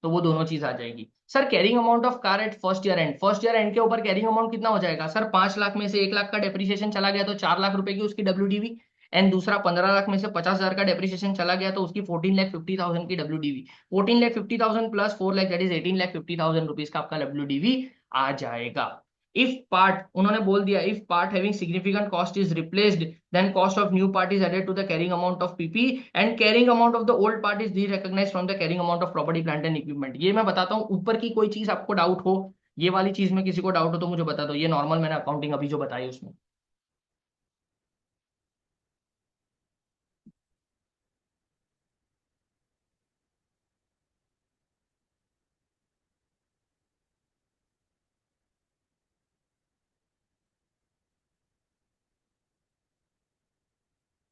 तो वो दोनों चीज आ जाएगी। Sir carrying amount of car at first year and के ऊपर कैरिंग अमाउंट कितना हो जाएगा सर, 5 लाख में से 1 लाख का डेप्रिसिएशन चला गया तो 4 लाख रुपए की उसकी WDV, एंड दूसरा 15 लाख में से 50,000 का डेप्रिसिएशन चला गया तो उसकी 14,50,000 की WDV। 14,50,000 plus 4 lakh, that is 18,50,000 rupees का आपका WDV आ जाएगा। इफ पार्ट, उन्होंने बोल दिया, if part having significant cost is replaced, then cost of new part is added to the carrying amount of PP and carrying amount of the old part is derecognized from the carrying amount of property plant and equipment। ये मैं बताता हूँ, ऊपर की कोई चीज आपको doubt हो, ये वाली चीज में किसी को डाउट हो तो मुझे बता दो, ये नॉर्मल मैंने अकाउंटिंग अभी जो बताई उसमें।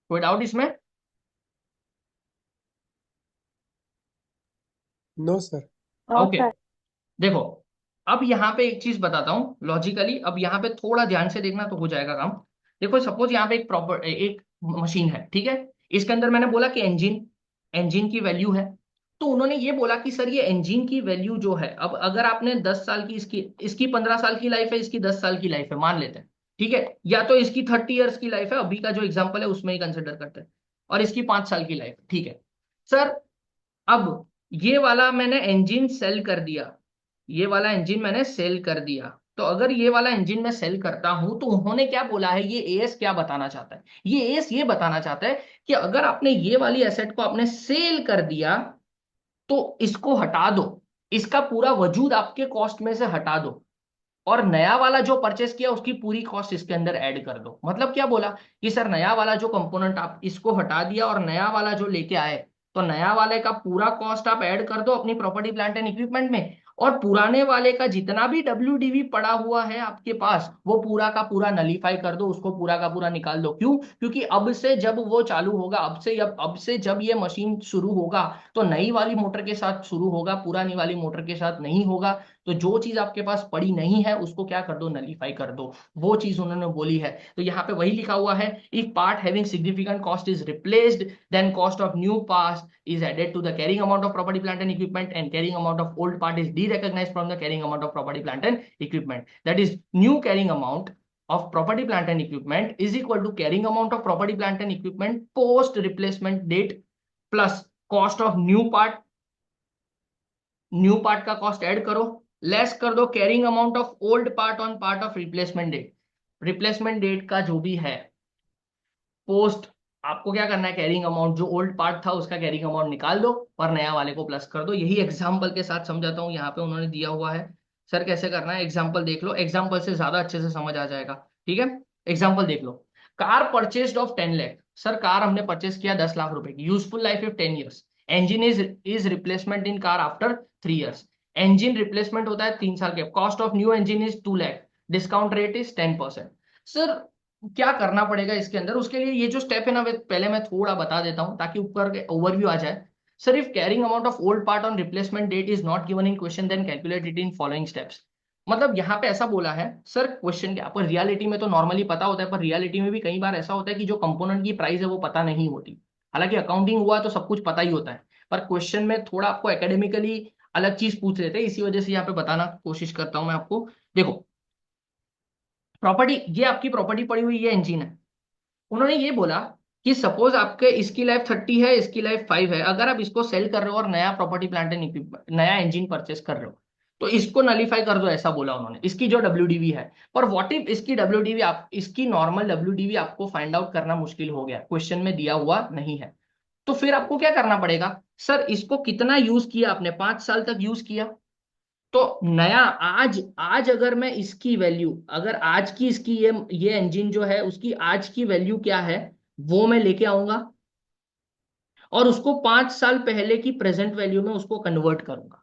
कोई डाउट इसमें? No sir. ओके, देखो, अब यहाँ पे एक चीज बताता हूँ लॉजिकली, अब यहाँ पे थोड़ा ध्यान से देखना तो हो जाएगा काम। देखो सपोज यहाँ पे एक मशीन है, ठीक है, इसके अंदर मैंने बोला कि इंजन, इंजन की वैल्यू है। तो उन्होंने ये बोला कि सर ये इंजन की वैल्यू जो है, अब अगर आपने 10 साल की, इसकी इसकी 15 साल की लाइफ है, इसकी 10 साल की लाइफ है मान लेते हैं, ठीक है, या तो इसकी 30 ईयर्स की लाइफ है, अभी का जो एग्जाम्पल है उसमें ही कंसिडर करते हैं, और इसकी 5 साल की लाइफ, ठीक है। सर अब ये वाला मैंने इंजन सेल कर दिया, ये वाला इंजन मैंने सेल कर दिया, तो अगर ये वाला इंजन मैं सेल करता हूं, तो उन्होंने क्या बोला है, ये एएस क्या बताना चाहता है, ये एएस ये बताना चाहता है कि अगर आपने ये वाली एसेट को आपने सेल कर दिया, तो इसको हटा दो, इसका पूरा वजूद आपके कॉस्ट में से हटा दो, और नया वाला जो परचेस किया उसकी पूरी कॉस्ट इसके अंदर ऐड कर दो। मतलब क्या बोला कि सर नया वाला जो कंपोनेंट आप इसको हटा दिया और नया वाला जो लेके आए, तो नया वाले का पूरा कॉस्ट आप ऐड कर दो अपनी प्रॉपर्टी प्लांट एंड इक्विपमेंट में, और पुराने वाले का जितना भी WDV पड़ा हुआ है आपके पास वो पूरा का पूरा नलीफाई कर दो, उसको पूरा का पूरा निकाल दो। क्यों? क्योंकि अब से जब वो चालू होगा, अब से जब ये मशीन शुरू होगा तो नई वाली मोटर के साथ शुरू होगा, पुरानी वाली मोटर के साथ नहीं होगा। तो जो चीज आपके पास पड़ी नहीं है उसको क्या कर दो, नलीफाई कर दो। वो चीज उन्होंने बोली है। तो यहाँ पे वही लिखा हुआ है, if part having significant cost is replaced then cost of new part is added to the carrying amount of property plant and equipment, and carrying amount of old part is derecognized from the carrying amount of property plant and equipment. That is, new carrying amount of property plant and equipment is equal to carrying amount of property plant and equipment post replacement date plus cost of new part, new part का cost add करो, less कर दो carrying amount of old part on part of replacement date. Replacement date का जो भी है post, आपको क्या करना है, कैरिंग अमाउंट जो ओल्ड पार्ट था उसका कैरिंग अमाउंट निकाल दो और नया वाले को प्लस कर दो। यही एग्जांपल के साथ समझाता हूँ, यहाँ पे उन्होंने दिया हुआ है। सर कैसे करना है, एग्जांपल देख लो, एग्जांपल से ज्यादा अच्छे से समझ आ जाएगा। ठीक है, एग्जांपल देख लो। Car purchased of 10 lakh. Sir car हमने परचेस किया 10 लाख रुपए की, useful life if 10 years, engine is replacement in car after 3 years, engine replacement होता है 3 साल के, cost of new engine is 2 lakh, discount rate is 10%। Sir क्या करना पड़ेगा इसके अंदर, उसके लिए ये जो स्टेप है ना पहले मैं थोड़ा बता देता हूं ताकि ऊपर के ओवरव्यू आ जाए। Sir if carrying amount of old part on replacement date is not given in question then calculate it in following steps. मतलब यहाँ पे ऐसा बोला है सर, क्वेश्चन क्या, पर रियलिटी में तो नॉर्मली पता होता है, पर रियलिटी में भी कई बार ऐसा होता है कि जो कंपोनेंट की प्राइस है वो पता नहीं होती। हालांकि अकाउंटिंग हुआ तो सब कुछ पता ही होता है, पर क्वेश्चन में थोड़ा आपको एकेडमिकली अलग चीज पूछ लेते हैं, इसी वजह से यहाँ पे बताना कोशिश करता हूं मैं आपको। देखो प्रॉपर्टी, ये आपकी प्रॉपर्टी पड़ी हुई ये इंजन है। उन्होंने ये बोला कि सपोज आपके इसकी लाइफ 30 है, इसकी लाइफ 5 है, अगर आप इसको सेल कर रहे हो और नया प्रॉपर्टी प्लांट एंड इक्विपमेंट नया इंजन परचेस कर रहे हो तो इसको नलीफाई कर दो, ऐसा बोला उन्होंने, इसकी जो WDV है। पर व्हाट इफ इसकी WDV आप इसकी नॉर्मल WDV आपको फाइंड आउट करना मुश्किल हो गया, क्वेश्चन में दिया हुआ नहीं है, तो फिर आपको क्या करना पड़ेगा, सर इसको कितना यूज किया आपने, 5 साल तक यूज किया, तो नया आज आज अगर मैं इसकी वैल्यू, अगर आज की इसकी ये इंजन जो है उसकी आज की वैल्यू क्या है वो मैं लेके आऊंगा और उसको 5 साल पहले की प्रेजेंट वैल्यू में उसको कन्वर्ट करूंगा,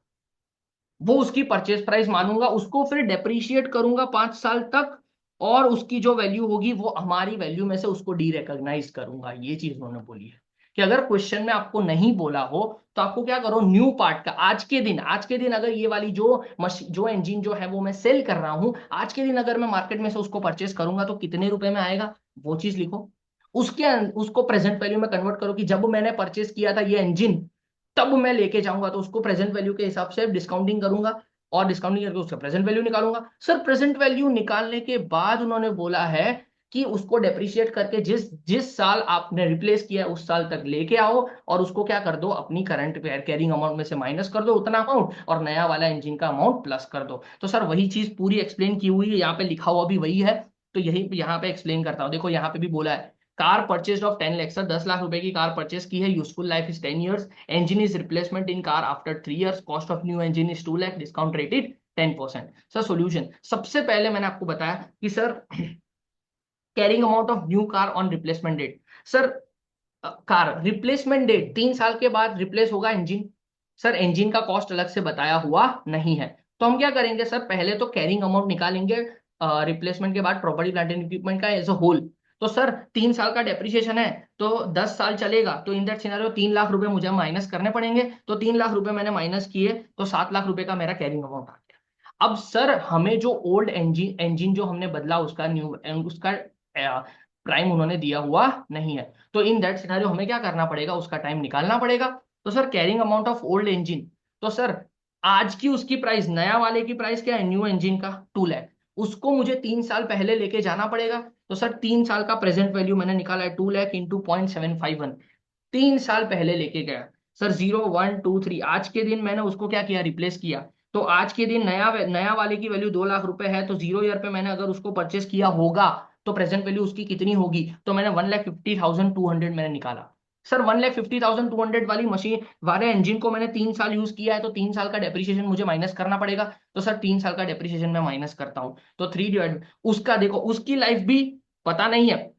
वो उसकी परचेज प्राइस मानूंगा, उसको फिर डेप्रीशिएट करूंगा 5 साल तक, और उसकी जो वैल्यू होगी वो हमारी वैल्यू में से उसको डी रिकॉग्नाइज करूंगा। ये चीज उन्होंने बोली है कि अगर क्वेश्चन में आपको नहीं बोला हो तो आपको क्या करो, न्यू पार्ट का आज के दिन अगर ये वाली जो इंजन जो है वो मैं सेल कर रहा हूं, आज के दिन अगर मैं मार्केट में से उसको परचेस करूंगा तो कितने रुपए में आएगा वो चीज लिखो, उसको प्रेजेंट वैल्यू में कन्वर्ट करो कि जब मैंने परचेस किया था ये इंजन तब मैं लेके जाऊंगा, तो उसको प्रेजेंट वैल्यू के हिसाब से डिस्काउंटिंग करूंगा और डिस्काउंटिंग करके उसका प्रेजेंट वैल्यू निकालूंगा। सर प्रेजेंट वैल्यू निकालने के बाद उन्होंने बोला है कि उसको डेप्रिशिएट करके जिस जिस साल आपने रिप्लेस किया उस साल तक लेके आओ और उसको क्या कर दो, अपनी करंट कैरिंग अमाउंट में से माइनस कर दो उतना अमाउंट और नया वाला इंजन का अमाउंट प्लस कर दो। तो सर वही चीज पूरी एक्सप्लेन की हुई है, यहाँ पे लिखा हुआ भी वही है, तो यही यहाँ पे एक्सप्लेन करता हूँ। देखो यहाँ पे भी बोला है, car purchase of 10 lakh, sir 10 lakh रुपए की कार परचेस की है, useful life is 10 years, engine is replacement in car after 3 years, cost of new engine is 2 lakh, discount rate is 10%। Sir solution, सबसे पहले मैंने आपको बताया कि sir carrying amount of new car on replacement date. Sir car replacement date 3 साल के बाद replace होगा इंजन, सर इंजन का कॉस्ट अलग से बताया हुआ नहीं है, तो हम क्या करेंगे सर, पहले तो कैरिंग अमाउंट निकालेंगे रिप्लेसमेंट के बाद प्रॉपर्टी प्लांट एंड इक्विपमेंट का एज अ होल। तो सर 3 साल का डेप्रिसिएशन है तो 10 साल चलेगा, तो इन दैट सिनेरियो 3 लाख रुपए मुझे माइनस करने पड़ेंगे, तो 3 लाख रुपए मैंने माइनस किए तो 7 लाख रुपए का मेरा कैरिंग अमाउंट आ गया। अब सर हमें जो ओल्ड इंजन जो हमने बदला उसका प्राइम उन्होंने दिया हुआ नहीं है, तो इन दैट सिनेरियो हमें क्या करना पड़ेगा, उसका टाइम निकालना पड़ेगा। तो sir carrying amount of old engine, तो सर आज की उसकी प्राइस, नया वाले की प्राइस क्या है, न्यू इंजन का 2 लाख, उसको मुझे 3 साल पहले लेके जाना पड़ेगा। तो सर 3 साल का प्रेजेंट वैल्यू मैंने निकाला है 2 लाख इंटू 0.751, 3 साल पहले लेके गया सर, 0 1 2 3, आज के दिन मैंने उसको क्या किया, रिप्लेस किया, तो आज के दिन नया नया वाले की वैल्यू 2 लाख रुपए है, तो 0 ईयर पे मैंने अगर उसको परचेस किया होगा तो प्रेजेंट वैल्यू उसकी कितनी होगी, तो मैंने 1,50,200 मैंने निकाला। सर 1,50,200 वाली मशीन वाले इंजन को मैंने 3 साल यूज किया है, तो 3 साल का डेप्रिसिएशन मुझे माइनस करना पड़ेगा। तो सर 3 साल का डेप्रिसिएशन मैं माइनस करता हूँ, तो 3 डिवाइड, उसका देखो उसकी लाइफ भी पता नहीं है।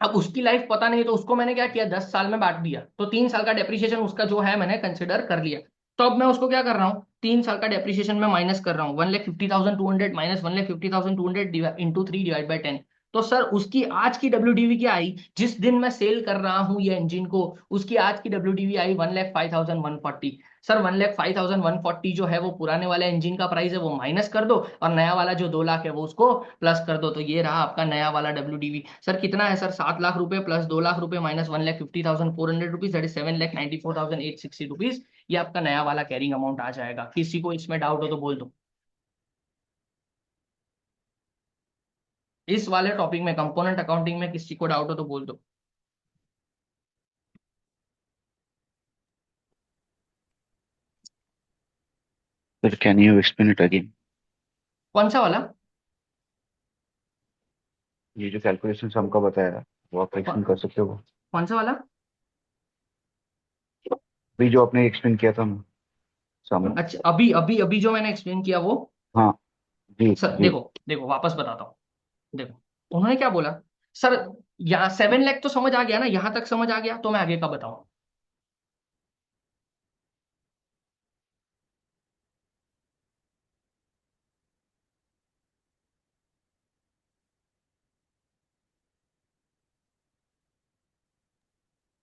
अब उसकी लाइफ पता नहीं, तो उसको मैंने क्या किया, 10 साल में बांट दिया, तो 3 साल का डेप्रिसिएशन उसका जो है मैंने कंसिडर कर लिया। तो अब मैं उसको क्या कर रहा हूँ, 3 साल का डेप्रिसिएशन में माइनस कर रहा हूँ, 1,50,200 माइनस 1,50,200 इंटू 3/10। तो सर उसकी आज की डब्ल्यू क्या आई, जिस दिन मैं सेल कर रहा हूँ ये इंजन को, उसकी आज की डब्ल्यू आई 1,05,140। सर 1,05,140 जो है वो पुराने वाले इंजन का प्राइस है, वो माइनस कर दो, और नया वाला जो 2 लाख है वो उसको प्लस कर दो, तो ये रहा आपका नया वाला डब्ल्यू। सर कितना है सर, 7 लाख रुपए प्लस 2 लाख रुपए minus 1,50,400 rupees, that is 7,94,860 rupees. ये आपका नया वाला कैरिंग अमाउंट आ जाएगा। किसी को इसमें डाउट हो तो बोल दो। इस वाले टॉपिक में, कंपोनेंट अकाउंटिंग में किसी को डाउट हो तो बोल दो। Sir, can you explain it again? कौन सा वाला? ये जो कैलकुलेशन हमको बताया वो आप एक्सप्लेन कर सकते हो? कौन सा वाला? अभी जो आपने एक्सप्लेन किया था सामने। अच्छा, अभी अभी अभी जो मैंने एक्सप्लेन किया वो। हाँ जी सर जी। देखो देखो वापस बताता हूँ। देखो उन्होंने क्या बोला सर, यहाँ 7 लाख तो समझ आ गया ना, यहाँ तक समझ आ गया, तो मैं आगे का बताऊं।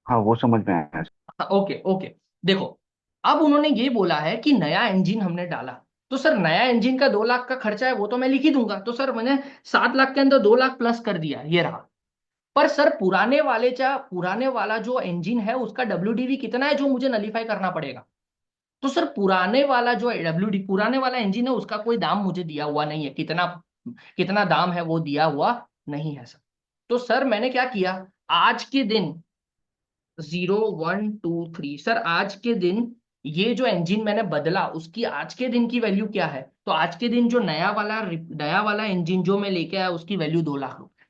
हाँ वो समझ में आया। हाँ, ओके ओके। देखो अब उन्होंने ये बोला है कि नया इंजन हमने डाला, तो सर नया इंजन का 2 लाख का खर्चा है वो तो मैं लिख ही दूंगा, तो सर मैंने 7 लाख के अंदर 2 लाख प्लस कर दिया, ये रहा। पर सर पुराने वाला जो इंजन है उसका डब्ल्यू कितना है जो मुझे नलीफाई करना पड़ेगा। तो सर पुराने वाला जो पुराने वाला इंजन है उसका कोई दाम मुझे दिया हुआ नहीं है, कितना कितना दाम है वो दिया हुआ नहीं है सर। तो सर मैंने क्या किया, आज के दिन 0, 1, 2, 3, सर आज के दिन ये जो इंजन मैंने बदला उसकी आज के दिन की वैल्यू क्या है, तो आज के दिन जो नया वाला इंजन जो मैं लेके आया उसकी वैल्यू 2 लाख रुपए।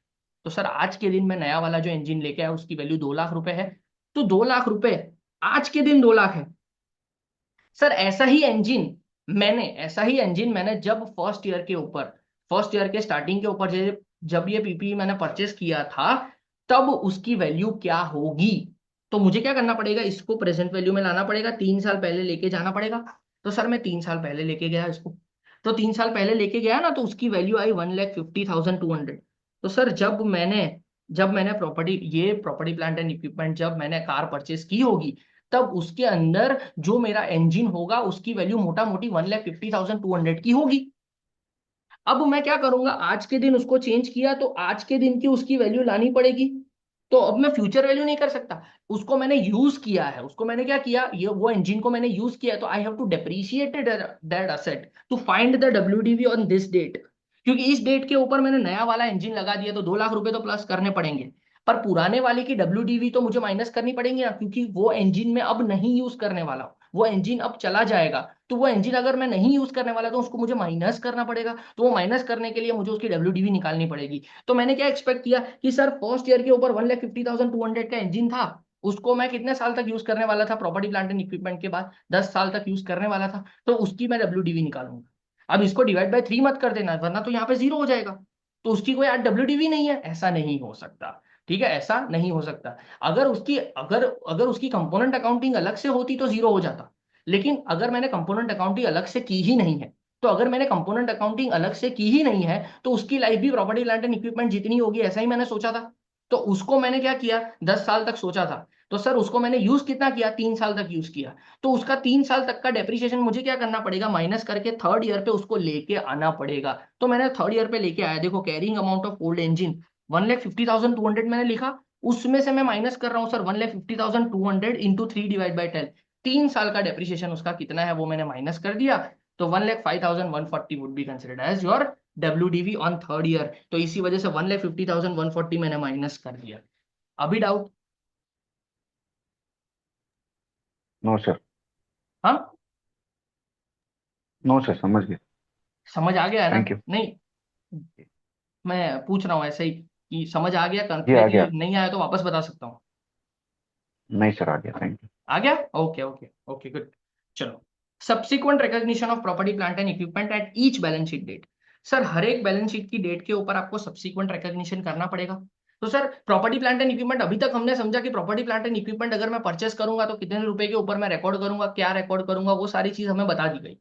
तो सर आज के दिन मैं नया वाला जो इंजन लेके आया उसकी वैल्यू 2 लाख रुपए है। तो 2 लाख रुपए आज के दिन 2 लाख है। सर ऐसा ही इंजन मैंने जब फर्स्ट ईयर के स्टार्टिंग के ऊपर जब ये पीपीई मैंने परचेस किया था, तब उसकी वैल्यू क्या होगी। तो मुझे क्या करना पड़ेगा, इसको प्रेजेंट वैल्यू में लाना पड़ेगा, 3 साल पहले लेके जाना पड़ेगा। तो सर मैं 3 साल पहले लेके गया इसको, तो 3 साल पहले लेके गया ना, तो उसकी वैल्यू आई 1,50,200। तो सर जब मैंने प्रॉपर्टी प्लांट एंड इक्विपमेंट जब मैंने कार परचेस की होगी, तब उसके अंदर जो मेरा इंजन होगा उसकी वैल्यू मोटा मोटी 1,50,200 की होगी। अब मैं क्या करूंगा, आज के दिन उसको चेंज किया तो आज के दिन की उसकी वैल्यू लानी पड़ेगी। तो अब मैं फ्यूचर वैल्यू नहीं कर सकता, उसको मैंने यूज किया है, उसको मैंने क्या किया, ये वो इंजन को मैंने यूज किया है, तो I have to depreciate that asset to find the WDV on this date. क्योंकि इस डेट के ऊपर मैंने नया वाला इंजन लगा दिया, तो 2 लाख रुपए तो प्लस करने पड़ेंगे। पर पुराने वाले की डब्ल्यूडीवी तो मुझे माइनस करनी पड़ेगी ना, क्योंकि वो इंजन में अब नहीं यूज करने वाला हूं, वो इंजन अब चला जाएगा। तो वो इंजन अगर मैं नहीं यूज करने वाला तो उसको मुझे माइनस करना पड़ेगा, तो वो माइनस करने के लिए मुझे उसकी डब्ल्यूडीवी निकालनी पड़ेगी। तो मैंने क्या एक्सपेक्ट किया कि सर फर्स्ट ईयर के ऊपर 1,50,200 का इंजन था, उसको मैं कितने साल तक यूज करने वाला था, प्रॉपर्टी प्लांट एंड इक्विपमेंट के बाद 10 साल तक यूज करने वाला था, तो उसकी मैं डब्ल्यूडीवी निकालूंगा। अब इसको डिवाइड बाय 3 मत कर देना, वरना तो यहाँ पे 0 हो जाएगा। तो उसकी कोई आज डब्ल्यूडीवी नहीं है, ऐसा नहीं हो सकता। ठीक है, ऐसा नहीं हो सकता। अगर उसकी कंपोनेंट अकाउंटिंग अलग से होती तो 0 हो जाता। लेकिन अगर मैंने कंपोनेंट अकाउंटिंग अलग से की ही नहीं है, तो अगर मैंने कंपोनेंट अकाउंटिंग अलग से की ही नहीं है, तो उसकी लाइफ भी प्रॉपर्टी प्लांट एंड इक्विपमेंट जितनी होगी, ऐसा ही मैंने सोचा था। तो उसको मैंने क्या किया, 10 साल तक सोचा था, तो सर उसको मैंने यूज कितना किया, 3 साल तक यूज किया। तो उसका 3 साल तक का डेप्रिसिएशन मुझे क्या करना पड़ेगा, माइनस करके थर्ड ईयर पे उसको लेके आना पड़ेगा। तो मैंने थर्ड ईयर पे लेके आया, देखो carrying amount of old engine 1,50,200 मैंने लिखा, उसमें से मैं माइनस कर रहा हूँ सर 1,50,200 इंटू 3/10। 3 साल का डेप्रिसिएशन उसका कितना है वो मैंने माइनस कर दिया। तो 1,05,140 would be considered as your WDV on third year. तो इसी वजह से 1,50,140 मैंने माइनस कर दिया। अभी डाउट? No sir. हाँ, नो सर, समझ गए। समझ आ गया है ना? Thank you. नहीं, मैं पूछ रहा हूँ ऐसे ही कि समझ आ गया, जी आ कंप्लीटली गया। नहीं आया तो वापस बता सकता हूँ। नहीं सर, आ गया, थैंक यू। आ गया? Okay okay okay good. चलो, subsequent recognition of property plant and equipment at each balance sheet date. Sir हर एक बैलेंस शीट की डेट के ऊपर आपको सब्सिक्वेंट रिकॉग्निशन करना पड़ेगा। तो sir property plant and equipment, अभी तक हमने समझा कि प्रॉपर्टी प्लांट एंड इक्विपमेंट अगर मैं परचेस करूंगा तो कितने रुपए के ऊपर मैं रिकॉर्ड करूंगा, क्या रिकॉर्ड करूंगा, वो सारी चीज हमें बता दी गई।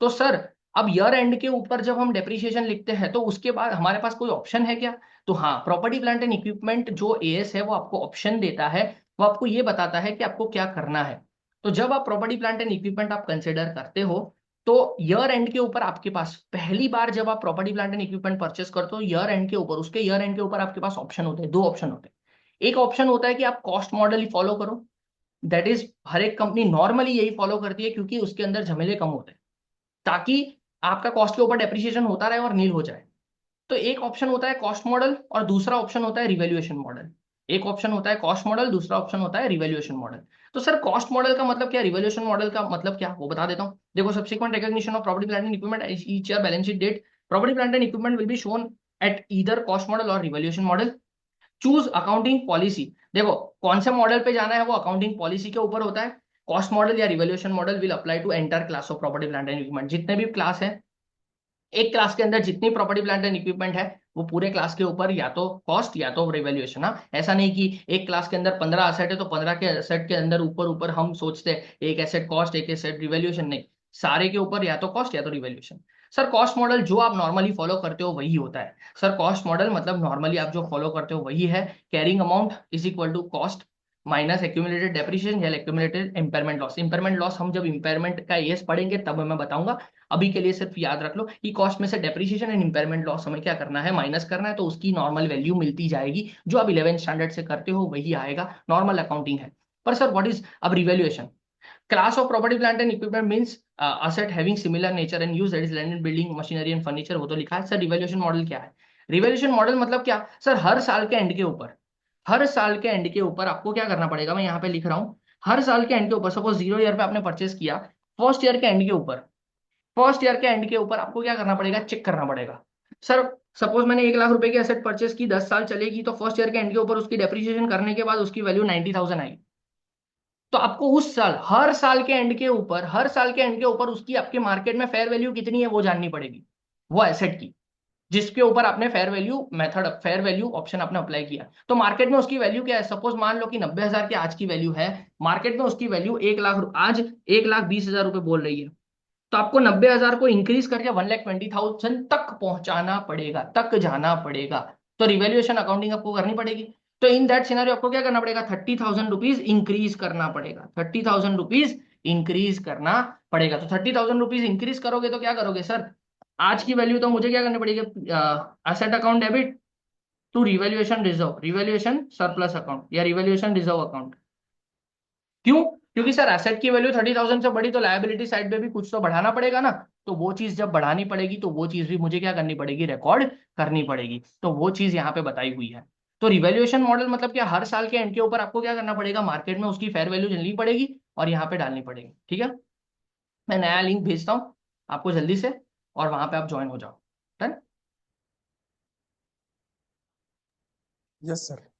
तो सर अब ईयर एंड के ऊपर जब हम डेप्रिसिएशन लिखते हैं तो उसके बाद हमारे पास कोई ऑप्शन है क्या? तो हाँ, प्रॉपर्टी प्लांट एंड इक्विपमेंट जो एएस है वो आपको ऑप्शन देता है, वो आपको ये बताता है कि आपको क्या करना है। तो जब आप प्रॉपर्टी प्लांट एंड इक्विपमेंट आप कंसिडर करते हो तो ईयर एंड के ऊपर आपके पास पहली बार जब आप property plant and equipment purchase करते हो ईयर एंड के ऊपर, उसके ईयर एंड के ऊपर आपके पास ऑप्शन होते हैं, दो ऑप्शन होते हैं। एक ऑप्शन होता है कि आप कॉस्ट मॉडल ही फॉलो करो, दैट इज हर एक कंपनी नॉर्मली यही फॉलो करती है क्योंकि उसके अंदर झमेले कम होते हैं, ताकि आपका कॉस्ट के ऊपर डेप्रिसिएशन होता रहे और नील हो जाए। तो एक ऑप्शन होता है कॉस्ट मॉडल और दूसरा ऑप्शन होता है रिवैल्यूएशन मॉडल। एक ऑप्शन होता है कॉस्ट मॉडल, दूसरा ऑप्शन होता है रिवैल्यूएशन मॉडल। तो सर कॉस्ट मॉडल का मतलब क्या, रिवैल्यूएशन मॉडल का मतलब क्या, वो बता देता हूं। देखो, subsequent recognition of property plant and equipment each year balance sheet date, property plant and equipment will be shown at either cost model और revaluation model. Choose accounting policy. देखो, कौन से मॉडल पे जाना है वो अकाउंटिंग पॉलिसी के ऊपर होता है। कॉस्ट मॉडल या revaluation model will apply to entire class of property plant and equipment. जितने भी क्लास है, एक क्लास के अंदर जितनी प्रॉपर्टी प्लांट एंड इक्विपमेंट है वो पूरे क्लास के ऊपर या तो कॉस्ट या तो रिवैल्यूएशन। हाँ, ऐसा नहीं कि एक क्लास के अंदर 15 एसेट है तो 15 के एसेट के अंदर ऊपर ऊपर हम सोचते हैं एक एसेट कॉस्ट एक एसेट रिवैल्यूएशन, नहीं, सारे के ऊपर या तो कॉस्ट या तो रिवैल्यूएशन। सर कॉस्ट मॉडल जो आप नॉर्मली फॉलो करते हो वही होता है। सर कॉस्ट मॉडल मतलब नॉर्मली आप जो फॉलो करते हो वही है, carrying amount is equal to cost minus accumulated depreciation या accumulated impairment loss. Impairment loss हम जब इंपेयरमेंट का एस पढ़ेंगे तब मैं बताऊंगा, अभी के लिए सिर्फ याद रख लो कि कॉस्ट में से डेप्रिसिएशन एंड इंपेयरमेंट लॉस हमें क्या करना है, माइनस करना है। तो उसकी नॉर्मल वैल्यू मिलती जाएगी, जो आप 11 स्टैंडर्ड से करते हो वही आएगा, नॉर्मल अकाउंटिंग है। पर सर व्हाट इज अब revaluation? Class of property plant and equipment means asset having similar nature and use, that is land and building machinery and furniture, वो तो लिखा है। सर रिवैल्यूएशन मॉडल क्या है? रिवैल्यूएशन मॉडल मतलब क्या सर, हर साल के एंड के ऊपर, हर साल के एंड के ऊपर आपको क्या करना पड़ेगा, मैं यहाँ पे लिख रहा हूँ, हर साल के एंड के ऊपर, सपोज 0 ईयर पे आपने परचेस किया, फर्स्ट ईयर के एंड के ऊपर, फर्स्ट ईयर के एंड के ऊपर आपको क्या करना पड़ेगा, चेक करना पड़ेगा। सर सपोज मैंने 1 लाख रुपए की एसेट परचेस की, 10 साल चलेगी, तो फर्स्ट ईयर के एंड के ऊपर उसकी डेप्रिसिएशन करने के बाद उसकी वैल्यू 90,000 आएगी। तो आपको उस साल, हर साल के एंड के ऊपर, हर साल के एंड के ऊपर उसकी आपके मार्केट में फेयर वैल्यू कितनी है वो जाननी पड़ेगी, वो एसेट की, जिसके ऊपर आपने fair value method, fair value option आपने अप्लाई किया। तो मार्केट में उसकी वैल्यू क्या है, सपोज मान लो कि 90,000 की आज की वैल्यू है, मार्केट में उसकी वैल्यू 1 लाख, आज 1,20,000 रुपए बोल रही है। तो आपको 90,000 को इंक्रीज करके 1,20,000 तक पहुंचाना पड़ेगा, तक जाना पड़ेगा। तो रिवैल्यूएशन अकाउंटिंग आपको करनी पड़ेगी। तो इन दैट सिनेरियो आपको क्या करना पड़ेगा, 30,000 रुपीज इंक्रीज करना पड़ेगा, 30,000 रुपीज इंक्रीज करना पड़ेगा। तो 30,000 रुपीज इंक्रीज करोगे तो क्या करोगे सर, आज की वैल्यू तो मुझे क्या करनी पड़ेगी, asset account debit to revaluation reserve, revaluation surplus account या रिवैल्यूएशन रिजर्व अकाउंट। क्यों? क्योंकि सर एसेट की वैल्यू 30,000 से बड़ी तो लायबिलिटी साइड पे भी कुछ तो बढ़ाना पड़ेगा ना। तो वो चीज जब बढ़ानी पड़ेगी तो वो चीज भी मुझे क्या करनी पड़ेगी, रिकॉर्ड करनी पड़ेगी। तो वो चीज यहाँ पे बताई हुई है। तो रिवैल्यूएशन मॉडल मतलब क्या, हर साल के एंड के ऊपर आपको क्या करना पड़ेगा, मार्केट में उसकी फेयर वैल्यू लेनी पड़ेगी और यहाँ पे डालनी पड़ेगी। ठीक है, मैं नया लिंक भेजता हूँ आपको जल्दी से, और वहां पे आप ज्वाइन हो जाओ। डन? Yes sir.